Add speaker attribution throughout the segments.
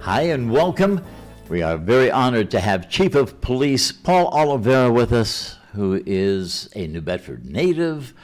Speaker 1: Hi and welcome. We are very honored to have Chief of Police Paul Oliveira with us, who is a New Bedford native,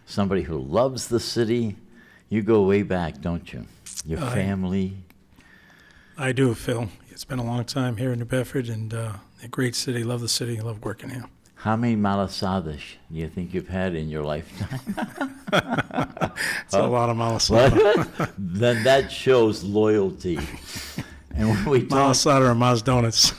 Speaker 1: somebody who loves the city. You go way back, don't you? Your family.
Speaker 2: I do, Phil. It's been a long time here in New Bedford, and a great city. Love the city. Love working here.
Speaker 1: How many malasadas do you think you've had in your lifetime?
Speaker 2: It's a lot of malasada.
Speaker 1: Then that shows loyalty. And when we talk,
Speaker 2: Malasada or Maz Donuts.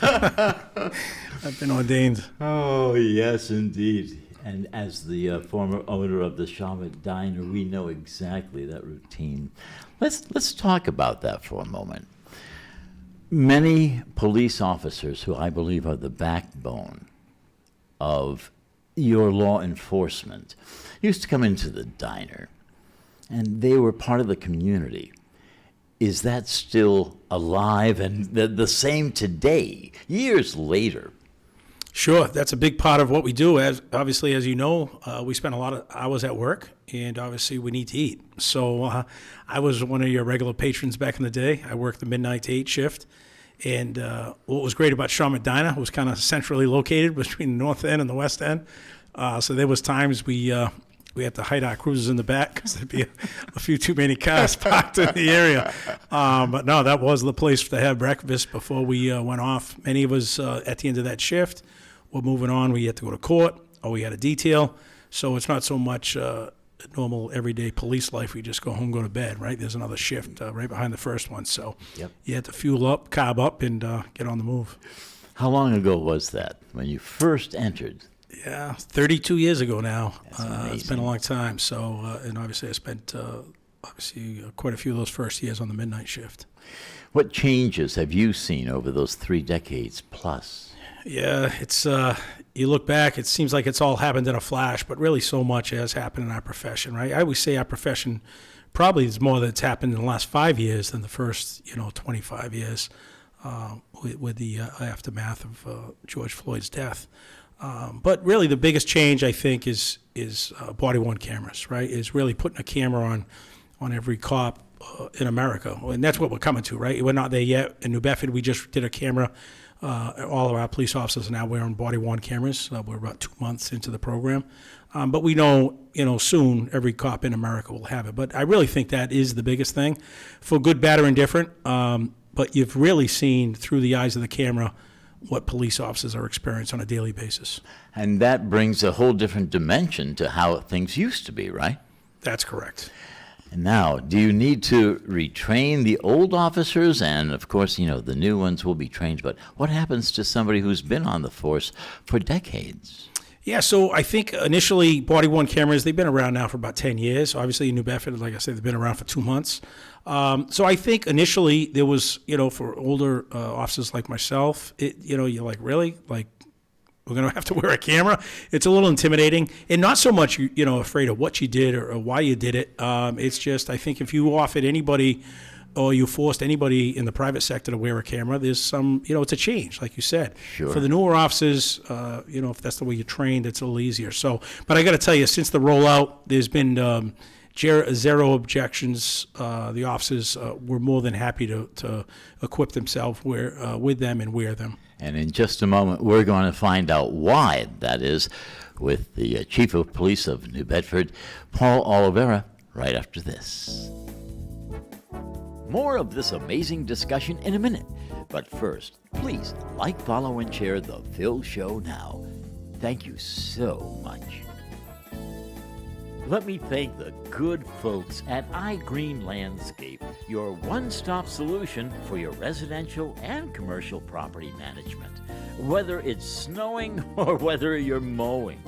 Speaker 2: I've been ordained.
Speaker 1: oh yes, indeed. And as the former owner of the Shamet Diner, we know exactly that routine. Let's talk about that for a moment. Many police officers, who I believe are the backbone of your law enforcement, used to come into the diner, and they were part of the community. Is that still alive and the same today, years later?
Speaker 2: Sure, that's a big part of what we do. As obviously, as you know, we spend a lot of hours at work, and obviously we need to eat. So I was one of your regular patrons back in the day. I worked the midnight to 8 shift. And what was great about Shamet Diner was kind of centrally located between the north end and the west end. So there was times we had to hide our cruisers in the back because there'd be a few too many cars parked in the area. But no, that was the place to have breakfast before we went off. Many of us at the end of that shift were moving on. We had to go to court or we had a detail. So it's not so much normal everyday police life. We just go home, go to bed, right? There's another shift right behind the first one. So You had to fuel up, carb up, and get on the move.
Speaker 1: How long ago was that when you first entered?
Speaker 2: Yeah, 32 years ago now.
Speaker 1: That's
Speaker 2: it's been a long time. So, and obviously I spent quite a few of those first years on the midnight shift.
Speaker 1: What changes have you seen over those 3 decades plus?
Speaker 2: Yeah, it's you look back, it seems like it's all happened in a flash, but really so much has happened in our profession, right? I always say our profession probably is more that's happened in the last 5 years than the first, 25 years with the aftermath of George Floyd's death. But really the biggest change, I think, is body-worn cameras, right? Is really putting a camera on every cop in America. And that's what we're coming to, right? We're not there yet. In New Bedford, we just did a camera. All of our police officers are now wearing body-worn cameras. We're about 2 months into the program. But we know, soon every cop in America will have it. But I really think that is the biggest thing, for good, bad, or indifferent. But you've really seen through the eyes of the camera what police officers are experiencing on a daily basis.
Speaker 1: And that brings a whole different dimension to how things used to be, right?
Speaker 2: That's correct.
Speaker 1: And now, do you need to retrain the old officers? And of course, the new ones will be trained, but what happens to somebody who's been on the force for decades?
Speaker 2: Yeah, so I think initially body-worn cameras, they've been around now for about 10 years. Obviously in New Bedford, like I said, they've been around for 2 months. So I think initially there was, for older officers like myself, you're like, really? Like, we're going to have to wear a camera? It's a little intimidating, and not so much, afraid of what you did or why you did it. It's just, I think if you offered anybody or you forced anybody in the private sector to wear a camera, there's some, it's a change, like you said.
Speaker 1: Sure.
Speaker 2: For the newer officers, if that's the way you're trained, it's a little easier. So, but I got to tell you, since the rollout, there's been zero objections. The officers were more than happy to equip themselves with them and wear them.
Speaker 1: And in just a moment, we're going to find out why that is with the Chief of Police of New Bedford, Paul Oliveira, right after this. More of this amazing discussion in a minute. But first, please like, follow, and share The Phil Show now. Thank you so much. Let me thank the good folks at iGreen Landscape, your one-stop solution for your residential and commercial property management. Whether it's snowing or whether you're mowing,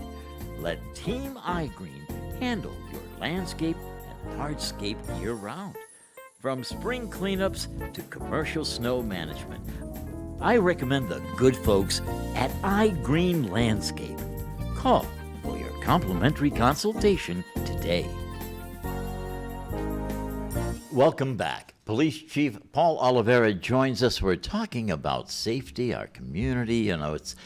Speaker 1: let Team iGreen handle your landscape and hardscape year-round. From spring cleanups to commercial snow management, I recommend the good folks at iGreen Landscape. Call for your complimentary consultation today. Welcome back. Police Chief Paul Oliveira joins us. We're talking about safety, our community. It's,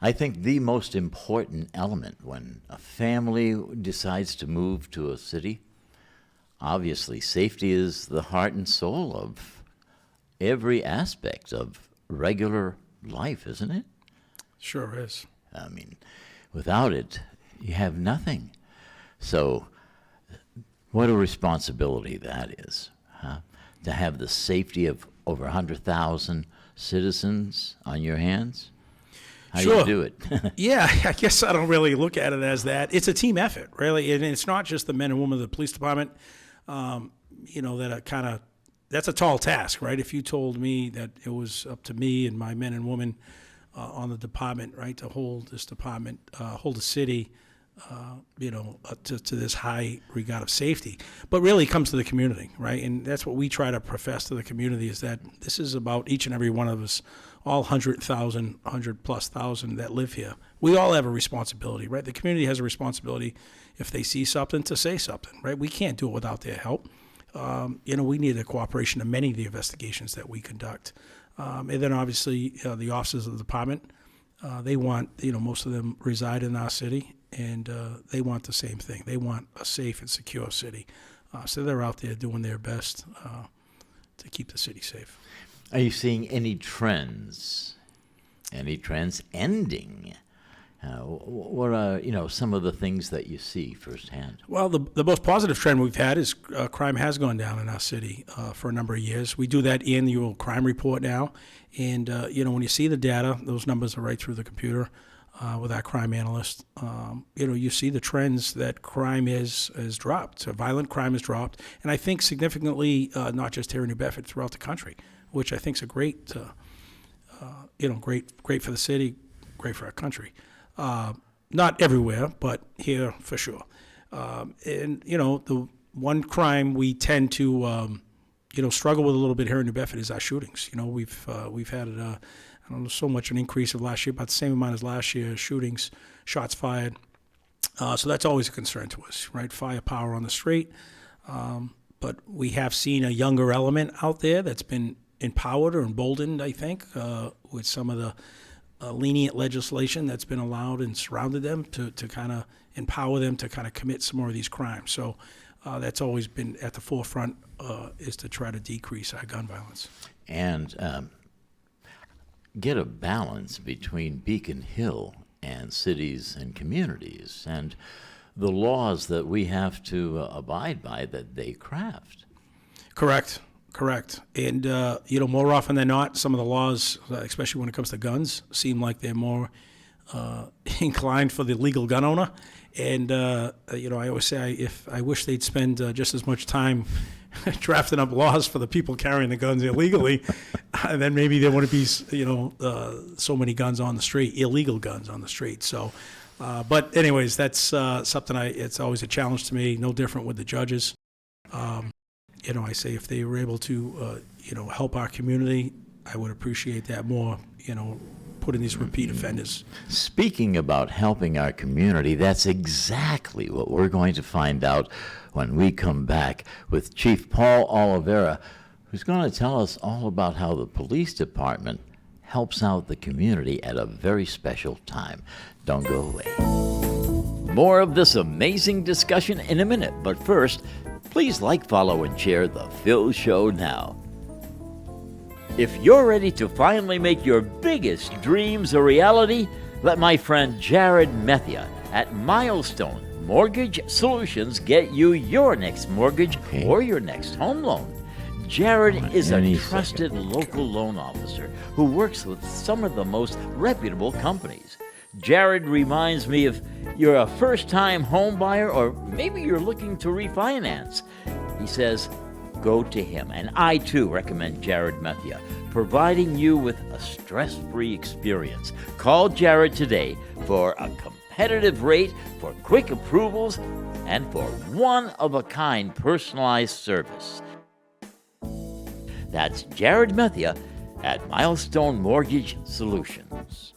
Speaker 1: I think, the most important element when a family decides to move to a city. Obviously, safety is the heart and soul every aspect of regular life, isn't it?
Speaker 2: Sure is.
Speaker 1: I mean, without it, you have nothing. So, what a responsibility that is, huh? To have the safety of over 100,000 citizens on your hands. How do
Speaker 2: Sure.
Speaker 1: you do it?
Speaker 2: Yeah, I guess I don't really look at it as that. It's a team effort, really, and it's not just the men and women of the police department. That are kind of, that's a tall task, right? If you told me that it was up to me and my men and women on the department, right, to hold this department, hold the city, to this high regard of safety, but really it comes to the community, right? And that's what we try to profess to the community, is that this is about each and every one of us, all 100,000+ that live here. We all have a responsibility, right? The community has a responsibility if they see something to say something, right? We can't do it without their help. We need the cooperation of many of the investigations that we conduct. And then obviously the officers of the department, they want, most of them reside in our city, and they want the same thing. They want a safe and secure city. So they're out there doing their best to keep the city safe.
Speaker 1: Are you seeing any trends? Any trends ending? What are some of the things that you see firsthand?
Speaker 2: Well, the most positive trend we've had is crime has gone down in our city for a number of years. We do that annual crime report now, and when you see the data, those numbers are right through the computer with our crime analyst. You see the trends that crime has dropped. So violent crime has dropped, and I think significantly, not just here in New Bedford, throughout the country, which I think is a great for the city, great for our country. Not everywhere, but here for sure. The one crime we tend to, struggle with a little bit here in New Bedford is our shootings. We've had so much an increase of last year, about the same amount as last year, shootings, shots fired. So that's always a concern to us, right? Firepower on the street. But we have seen a younger element out there that's been empowered or emboldened, I think, with some of the lenient legislation that's been allowed and surrounded them to kind of empower them to kind of commit some more of these crimes. So that's always been at the forefront, is to try to decrease our gun violence.
Speaker 1: And get a balance between Beacon Hill and cities and communities and the laws that we have to abide by that they craft.
Speaker 2: Correct. And, more often than not, some of the laws, especially when it comes to guns, seem like they're more inclined for the legal gun owner. And, I always say I wish they'd spend just as much time drafting up laws for the people carrying the guns illegally, and then maybe there wouldn't be, so many guns on the street, illegal guns on the street. So, but anyways, that's something it's always a challenge to me, no different with the judges. I say if they were able to, help our community, I would appreciate that more, putting these repeat offenders.
Speaker 1: Speaking about helping our community, that's exactly what we're going to find out when we come back with Chief Paul Oliveira, who's going to tell us all about how the police department helps out the community at a very special time. Don't go away. More of this amazing discussion in a minute, but first, please like, follow, and share The Phil Show now. If you're ready to finally make your biggest dreams a reality, let my friend Jared Methia at Milestone Mortgage Solutions get you your next mortgage or your next home loan. Jared is a trusted local loan officer who works with some of the most reputable companies. Jared reminds me if you're a first-time home buyer or maybe you're looking to refinance. He says, go to him. And I, too, recommend Jared Methia, providing you with a stress-free experience. Call Jared today for a competitive rate, for quick approvals, and for one-of-a-kind personalized service. That's Jared Methia at Milestone Mortgage Solutions.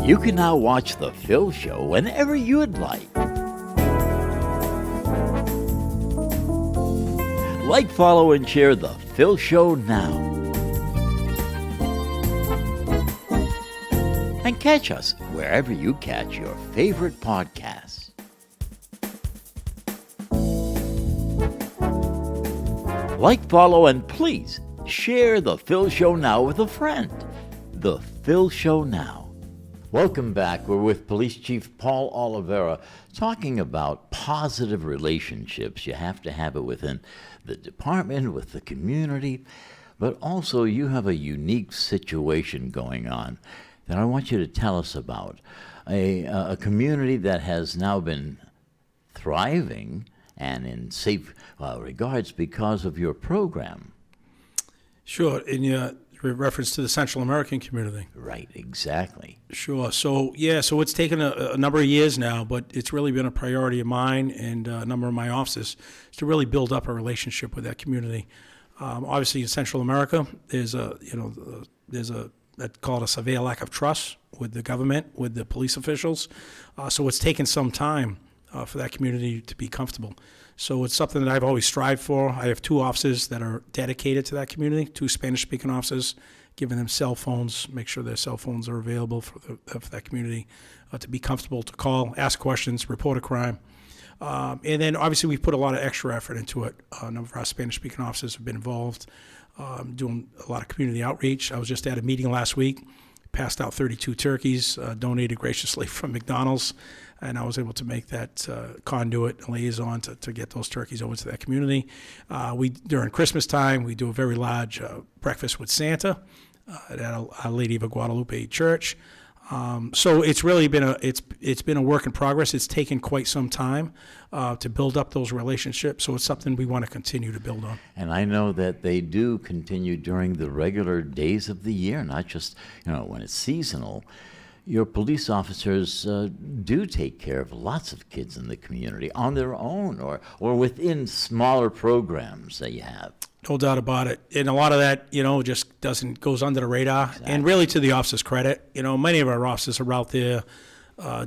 Speaker 1: You can now watch The Phil Show whenever you'd like. Like, follow, and share The Phil Show now. And catch us wherever you catch your favorite podcasts. Like, follow, and please share The Phil Show Now with a friend. The Phil Show Now. Welcome back. We're with Police Chief Paul Oliveira talking about positive relationships. You have to have it within the department, with the community, but also you have a unique situation going on that I want you to tell us about. A community that has now been thriving and in safe regards because of your program.
Speaker 2: Sure. In reference to the Central American community.
Speaker 1: Right, exactly.
Speaker 2: Sure. So it's taken a number of years now, but it's really been a priority of mine and a number of my offices to really build up a relationship with that community. Obviously, in Central America, there's that's called a severe lack of trust with the government, with the police officials. So it's taken some time for that community to be comfortable. So it's something that I've always strived for. I have 2 officers that are dedicated to that community, 2 Spanish-speaking officers, giving them cell phones, make sure their cell phones are available for that community to be comfortable to call, ask questions, report a crime. And then obviously we've put a lot of extra effort into it. A number of our Spanish-speaking officers have been involved, doing a lot of community outreach. I was just at a meeting last week, passed out 32 turkeys, donated graciously from McDonald's, and I was able to make that conduit liaison to get those turkeys over to that community. During Christmas time, we do a very large breakfast with Santa at Our Lady of Guadalupe Church. So it's really been it's been a work in progress. It's taken quite some time to build up those relationships. So it's something we want to continue to build on.
Speaker 1: And I know that they do continue during the regular days of the year, not just when it's seasonal. Your police officers do take care of lots of kids in the community on their own or within smaller programs that you have.
Speaker 2: No doubt about it. And a lot of that, just goes under the radar. Exactly. And really to the officers' credit, many of our officers are out there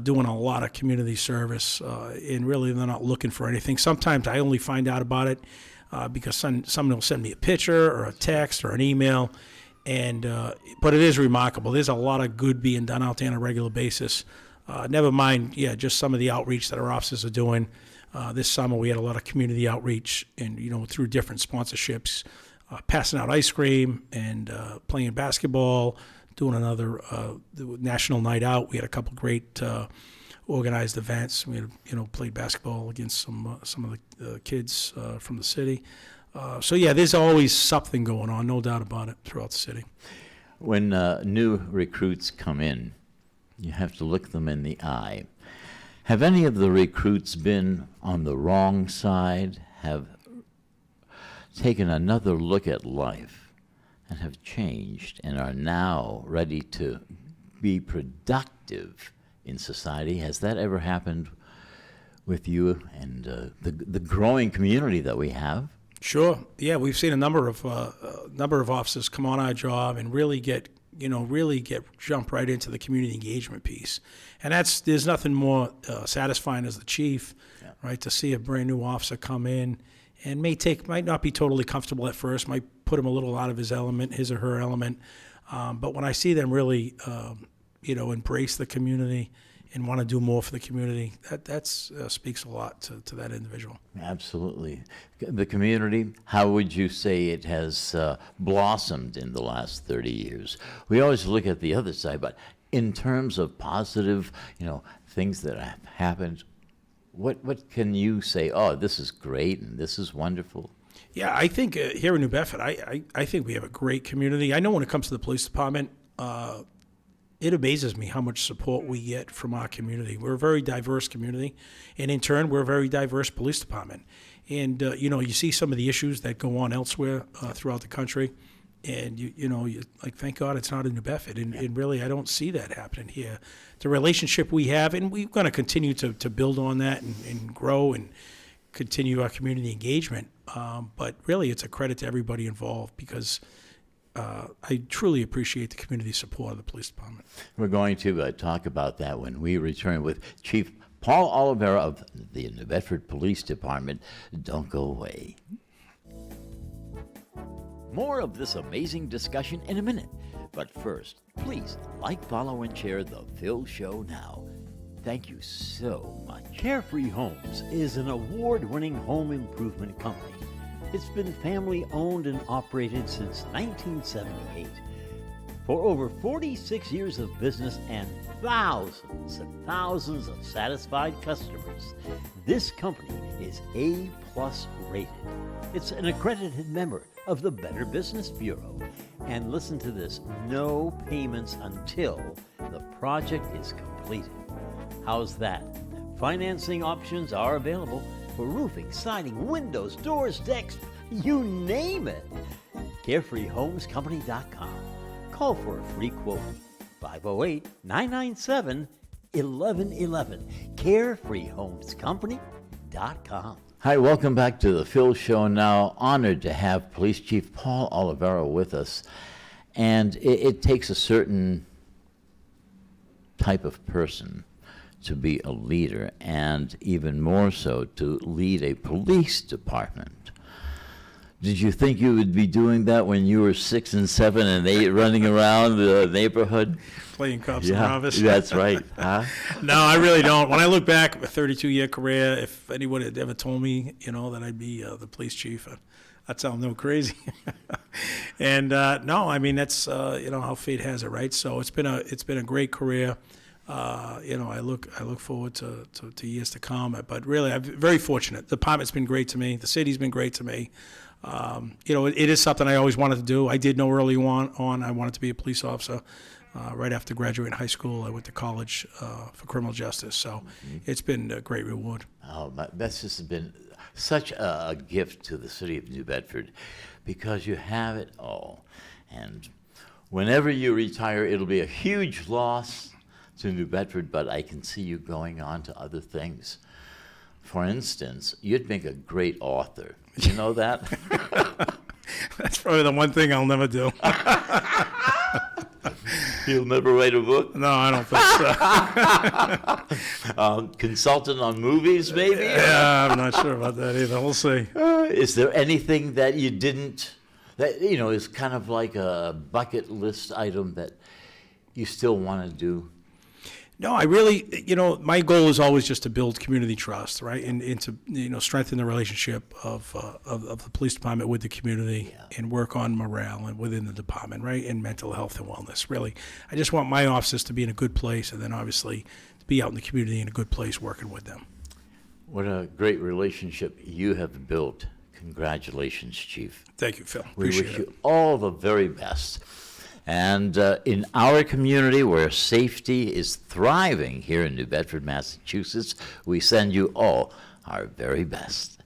Speaker 2: doing a lot of community service, and really they're not looking for anything. Sometimes I only find out about it because someone will send me a picture or a text or an email. But it is remarkable. There's a lot of good being done out there on a regular basis. Never mind, just some of the outreach that our officers are doing. This summer we had a lot of community outreach and, through different sponsorships, passing out ice cream and playing basketball, doing another national night out. We had a couple great organized events. We had, played basketball against some of the kids from the city. There's always something going on, no doubt about it, throughout the city.
Speaker 1: When new recruits come in, you have to look them in the eye. Have any of the recruits been on the wrong side, have taken another look at life, and have changed and are now ready to be productive in society? Has that ever happened with you and the growing community that we have?
Speaker 2: Sure. Yeah, we've seen a number of officers come on our job and really jump right into the community engagement piece, and there's nothing more satisfying as the chief, right, to see a brand new officer come in and might not be totally comfortable at first, might put him a little out of his or her element, but when I see them really, embrace the community and want to do more for the community, that speaks a lot to that individual.
Speaker 1: Absolutely. The community, how would you say it has blossomed in the last 30 years? We always look at the other side, but in terms of positive, things that have happened, what can you say, oh, this is great and this is wonderful?
Speaker 2: Yeah, I think here in New Bedford, I think we have a great community. I know when it comes to the police department, it amazes me how much support we get from our community. We're a very diverse community, and in turn, we're a very diverse police department. And, you see some of the issues that go on elsewhere throughout the country, and, you thank God it's not in New Bedford. And really, I don't see that happening here. The relationship we have, and we're going to continue to build on that and grow and continue our community engagement. But really, it's a credit to everybody involved because I truly appreciate the community support of the police department.
Speaker 1: We're going to talk about that when we return with Chief Paul Oliveira of the New Bedford Police Department. Don't go away. More of this amazing discussion in a minute. But first, please like, follow, and share The Phil Show Now. Thank you so much. Carefree Homes is an award-winning home improvement company. It's been family owned and operated since 1978. For over 46 years of business and thousands of satisfied customers, this company is A-plus rated. It's an accredited member of the Better Business Bureau. And listen to this, no payments until the project is completed. How's that? Financing options are available for roofing, siding, windows, doors, decks, you name it. CarefreeHomesCompany.com. Call for a free quote. 508-997-1111. CarefreeHomesCompany.com. Hi, welcome back to the Phil Show. Now, honored to have Police Chief Paul Oliveira with us. And it takes a certain type of person to be a leader, and even more so to lead a police department. Did you think you would be doing that when you were 6 and 7 and 8 running around the neighborhood?
Speaker 2: Playing cops and robbers.
Speaker 1: That's right. Huh?
Speaker 2: No, I really don't. When I look back at a 32-year career, if anyone had ever told me, that I'd be the police chief, I'd tell them they were crazy. And no, I mean that's how fate has it, right? So it's been a great career. I look forward to years to come. But really, I'm very fortunate. The department's been great to me. The city's been great to me. It is something I always wanted to do. I did know early on I wanted to be a police officer. Right after graduating high school, I went to college for criminal justice. So it's been a great reward.
Speaker 1: Oh, that's just been such a gift to the city of New Bedford, because you have it all. And whenever you retire, it'll be a huge loss to New Bedford, but I can see you going on to other things. For instance, you'd make a great author. You know that?
Speaker 2: That's probably the one thing I'll never do.
Speaker 1: You'll never write a book?
Speaker 2: No, I don't think so.
Speaker 1: Consultant on movies, maybe?
Speaker 2: Yeah, I'm not sure about that either. We'll see.
Speaker 1: Is there anything that you didn't, that, is kind of like a bucket list item that you still want to do?
Speaker 2: No, I really, my goal is always just to build community trust, right, and to strengthen the relationship of the police department with the community, and work on morale and within the department, right, and mental health and wellness. Really, I just want my officers to be in a good place, and then obviously to be out in the community in a good place working with them.
Speaker 1: What a great relationship you have built. Congratulations, Chief.
Speaker 2: Thank you, Phil.
Speaker 1: We
Speaker 2: Appreciate
Speaker 1: wish
Speaker 2: it.
Speaker 1: you all the very best. And in our community, where safety is thriving here in New Bedford, Massachusetts, we send you all our very best.